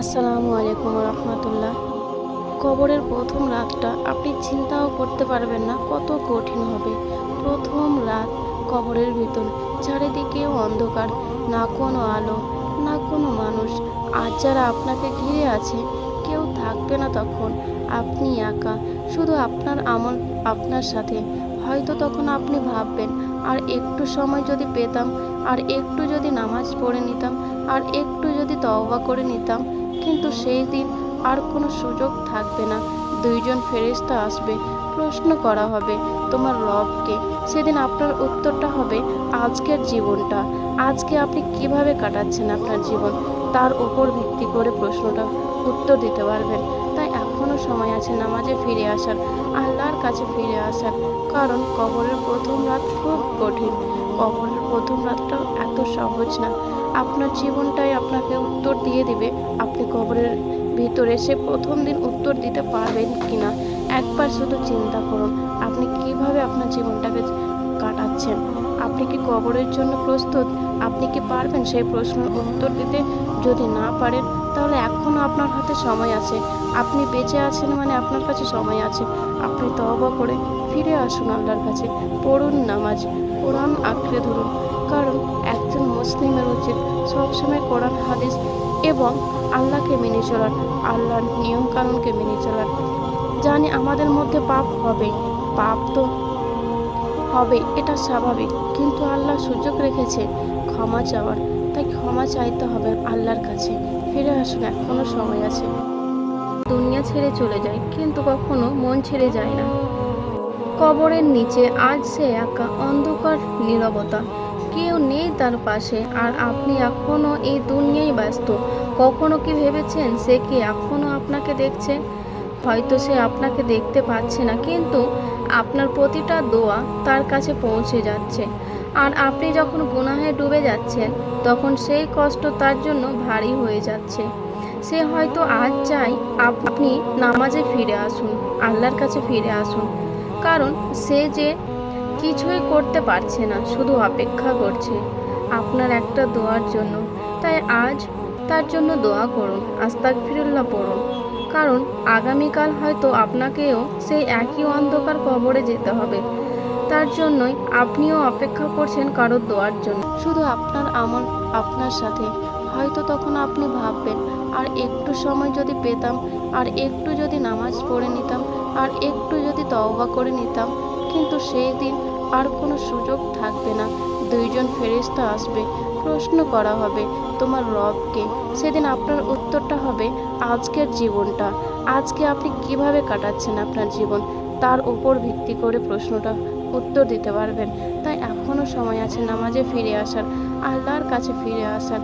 আসসালামু আলাইকুম রহমতুল্লাহ। কবরের প্রথম রাতটা আপনি চিন্তাও করতে পারবেন না কত কঠিন হবে। প্রথম রাত কবরের ভিতর, চারিদিকেও অন্ধকার, না কোনো আলো, না কোনো মানুষ। আর যারা আপনাকে ঘিরে আছে কেউ থাকবে না তখন। আপনি একা, শুধু আপনার আমল আপনার সাথে। হয়তো তখন আপনি ভাববেন, আর একটু সময় যদি পেতাম, আর একটু যদি নামাজ পড়ে নিতাম, আর একটু যদি তওবা করে নিতাম। কিন্তু সেই দিন আর কোনো সুযোগ থাকবে না। দুইজন ফেরেশতা আসবে, প্রশ্ন করা হবে তোমার রবকে। সেদিন আপনার উত্তরটা হবে আজকের জীবনটা। আজকে আপনি কিভাবে কাটাচ্ছেন আপনার জীবন, তার উপর ভিত্তি করে প্রশ্নটা উত্তর দিতে পারবেন। তাই এখনও সময় আছে নামাজে ফিরে আসার, আল্লাহর কাছে ফিরে আসার। কারণ কবরের প্রথম রাত খুব কঠিন। কবরের প্রথম রাতটাও এত সহজ না। আপনার জীবনটাই আপনাকে উত্তর দিয়ে দিবে আপনি কবরের ভিতরে সে প্রথম দিন উত্তর দিতে পারবেন কিনা। একবার শুধু চিন্তা করুন, আপনি কিভাবে আপনার জীবনটাকে কাটাচ্ছেন। আপনি কি কবরের জন্য প্রস্তুত? আপনি কি পারবেন সেই প্রশ্নের উত্তর দিতে? যদি না পারেন তাহলে এখনও আপনার হাতে সময় আছে। আপনি বেঁচে আছেন মানে আপনার কাছে সময় আছে। আপনি তওবা করে ফিরে আসুন আল্লাহর কাছে। পড়ুন নামাজ, কোরআন আঁকড়ে ধরুন। কারণ একজন মুসলিমের উচিত সবসময় কোরআন হাদিস এবং আল্লাহকে মেনে চলার, আল্লাহর নিয়মকানুনকে মেনে চলার। জানি আমাদের মধ্যে পাপ হবে, পাপ তো হবে, এটা স্বাভাবিক। কিন্তু আল্লাহ সুযোগ রেখেছে ক্ষমা চাওয়ার। তাই ক্ষমা চাইতে হবে আল্লাহর কাছে। ফিরে আসুন, এখনো সময় আছে। দুনিয়া ছেড়ে চলে যায় কিন্তু কখনো মন ছেড়ে যায় না। কবরের নিচে আজ সে একা, অন্ধকার, নীরবতা। কেউ নেই তার পাশে, আর আপনি এখনো এই দুনিয়ায় ব্যস্ত। কখনো কি ভেবেছেন সে কি এখনো আপনাকে দেখছে? হয়তো সে আপনাকে দেখতে পাচ্ছে না, কিন্তু আপনার প্রতিটা দোয়া তার কাছে পৌঁছে যাচ্ছে। আর আপনি যখন গুনাহে ডুবে যাচ্ছেন তখন সেই কষ্ট তার জন্য ভারী হয়ে যাচ্ছে। সে হয়তো আজ চাই আপনি নামাজে ফিরে আসুন, আল্লাহর কাছে ফিরে আসুন। কারণ সে যে কিছুই করতে পারছে না, শুধু অপেক্ষা করছে আপনার একটা দোয়ার জন্য। তাই আজ তার জন্য দোয়া করুন, আস্তাগফিরুল্লাহ পড়ুন। কারণ আগামীকাল হয়তো আপনাকেও সেই একই অন্ধকার কবরে যেতে হবে। তার জন্যই আপনিও অপেক্ষা করছেন কারো দোয়ার জন্য। শুধু আপনার আমল আপনার সাথে। হয়তো তখন আপনি ভাববেন, আর একটু সময় যদি পেতাম, আর একটু যদি নামাজ পড়ে নিতাম, আর একটু যদি তওবা করে নিতাম। কিন্তু সেই দিন আর কোনো সুযোগ থাকবে না। দুইজন ফেরেশতা আসবে, প্রশ্ন করা হবে তোমার রবকে। সেদিন আপনার উত্তরটা হবে আজকের জীবনটা। আজকে আপনি কিভাবে কাটাচ্ছেন আপনার জীবন, তার উপর ভিত্তি করে প্রশ্নটা উত্তর দিতে পারবেন। তাই এখনও সময় আছে নামাজে ফিরে আসার, আল্লাহর কাছে ফিরে আসার।